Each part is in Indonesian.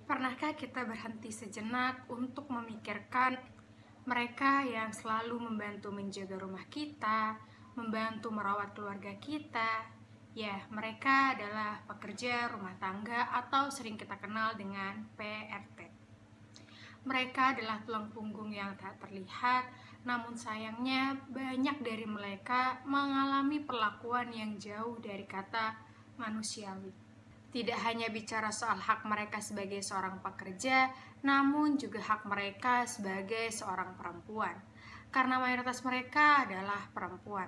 Pernahkah kita berhenti sejenak untuk memikirkan mereka yang selalu membantu menjaga rumah kita, membantu merawat keluarga kita? Ya, mereka adalah pekerja rumah tangga atau sering kita kenal dengan PRT. Mereka adalah tulang punggung yang tak terlihat, namun sayangnya banyak dari mereka mengalami perlakuan yang jauh dari kata manusiawi. Tidak hanya bicara soal hak mereka sebagai seorang pekerja, namun juga hak mereka sebagai seorang perempuan. Karena mayoritas mereka adalah perempuan.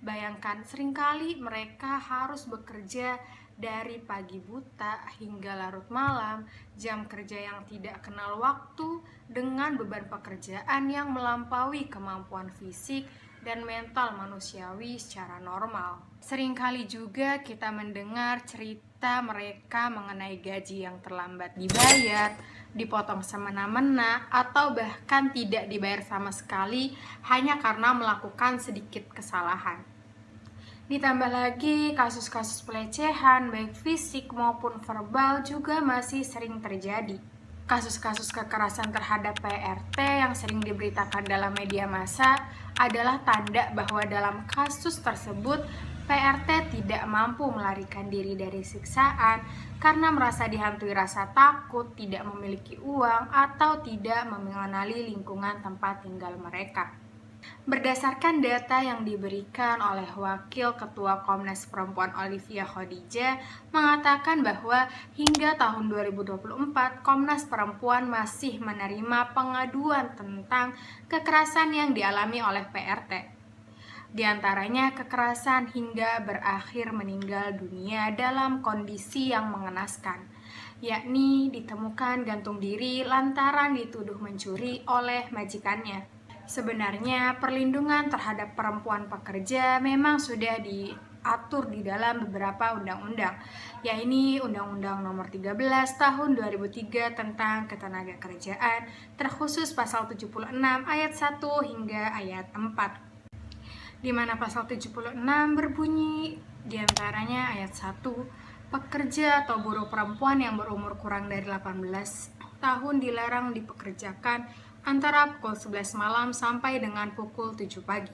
Bayangkan, seringkali mereka harus bekerja dari pagi buta hingga larut malam, jam kerja yang tidak kenal waktu, dengan beban pekerjaan yang melampaui kemampuan fisik dan mental manusiawi secara normal. Seringkali juga kita mendengar cerita mereka mengenai gaji yang terlambat dibayar, dipotong semena-mena, atau bahkan tidak dibayar sama sekali hanya karena melakukan sedikit kesalahan. Ditambah lagi, kasus-kasus pelecehan baik fisik maupun verbal juga masih sering terjadi. Kasus-kasus kekerasan terhadap PRT yang sering diberitakan dalam media massa adalah tanda bahwa dalam kasus tersebut PRT tidak mampu melarikan diri dari siksaan karena merasa dihantui rasa takut, tidak memiliki uang, atau tidak mengenali lingkungan tempat tinggal mereka. Berdasarkan data yang diberikan oleh Wakil Ketua Komnas Perempuan Olivia Khadijah mengatakan bahwa hingga tahun 2024 Komnas Perempuan masih menerima pengaduan tentang kekerasan yang dialami oleh PRT. Di antaranya kekerasan hingga berakhir meninggal dunia dalam kondisi yang mengenaskan, yakni ditemukan gantung diri lantaran dituduh mencuri oleh majikannya. Sebenarnya perlindungan terhadap perempuan pekerja memang sudah diatur di dalam beberapa undang-undang, yaitu Undang-Undang Nomor 13 Tahun 2003 tentang Ketenagakerjaan, terkhusus pasal 76 ayat 1 hingga ayat 4. Di mana pasal 76 berbunyi diantaranya ayat 1, pekerja atau buruh perempuan yang berumur kurang dari 18 tahun dilarang dipekerjakan antara pukul 11 malam sampai dengan pukul 7 pagi.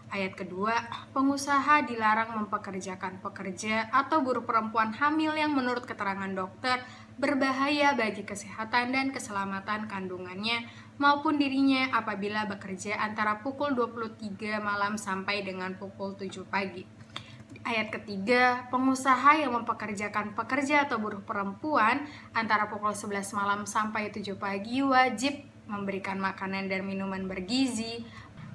Ayat kedua, pengusaha dilarang mempekerjakan pekerja atau buruh perempuan hamil yang menurut keterangan dokter berbahaya bagi kesehatan dan keselamatan kandungannya maupun dirinya apabila bekerja antara pukul 23 malam sampai dengan pukul 7 pagi. Ayat ketiga, pengusaha yang mempekerjakan pekerja atau buruh perempuan antara pukul 11 malam sampai 7 pagi wajib memberikan makanan dan minuman bergizi,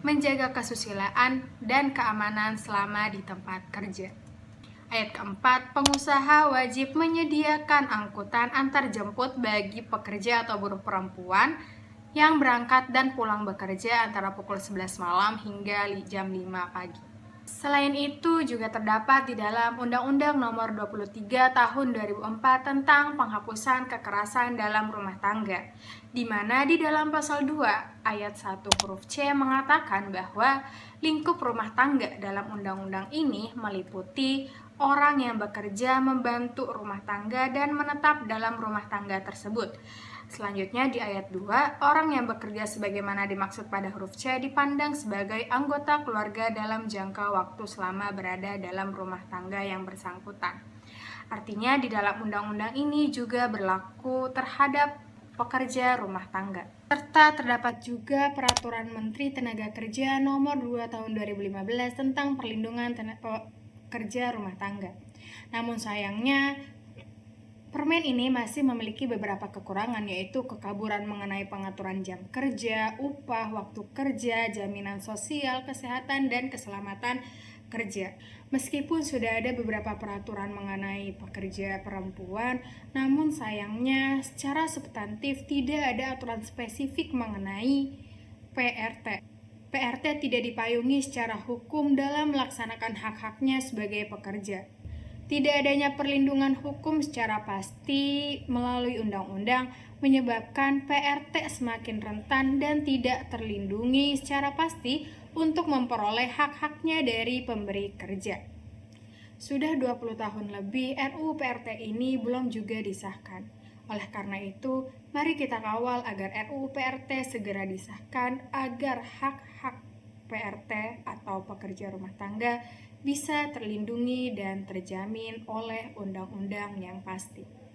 menjaga kesusilaan dan keamanan selama di tempat kerja. Ayat keempat, pengusaha wajib menyediakan angkutan antar jemput bagi pekerja atau buruh perempuan yang berangkat dan pulang bekerja antara pukul 11 malam hingga jam 5 pagi. Selain itu juga terdapat di dalam Undang-Undang Nomor 23 Tahun 2004 tentang penghapusan kekerasan dalam rumah tangga, di mana di dalam pasal 2 ayat 1 huruf C mengatakan bahwa lingkup rumah tangga dalam undang-undang ini meliputi orang yang bekerja membantu rumah tangga dan menetap dalam rumah tangga tersebut. Selanjutnya di ayat 2, orang yang bekerja sebagaimana dimaksud pada huruf C dipandang sebagai anggota keluarga dalam jangka waktu selama berada dalam rumah tangga yang bersangkutan. Artinya di dalam undang-undang ini juga berlaku terhadap pekerja rumah tangga. Serta terdapat juga Peraturan Menteri Tenaga Kerja Nomor 2 Tahun 2015 tentang perlindungan pekerja rumah tangga. Namun sayangnya Permen ini masih memiliki beberapa kekurangan, yaitu kekaburan mengenai pengaturan jam kerja, upah, waktu kerja, jaminan sosial, kesehatan, dan keselamatan kerja. Meskipun sudah ada beberapa peraturan mengenai pekerja perempuan, namun sayangnya secara substantif tidak ada aturan spesifik mengenai PRT. PRT tidak dipayungi secara hukum dalam melaksanakan hak-haknya sebagai pekerja. Tidak adanya perlindungan hukum secara pasti melalui undang-undang menyebabkan PRT semakin rentan dan tidak terlindungi secara pasti untuk memperoleh hak-haknya dari pemberi kerja. Sudah 20 tahun lebih RUU PRT ini belum juga disahkan. Oleh karena itu, mari kita kawal agar RUU PRT segera disahkan agar hak-hak PRT atau pekerja rumah tangga bisa terlindungi dan terjamin oleh undang-undang yang pasti.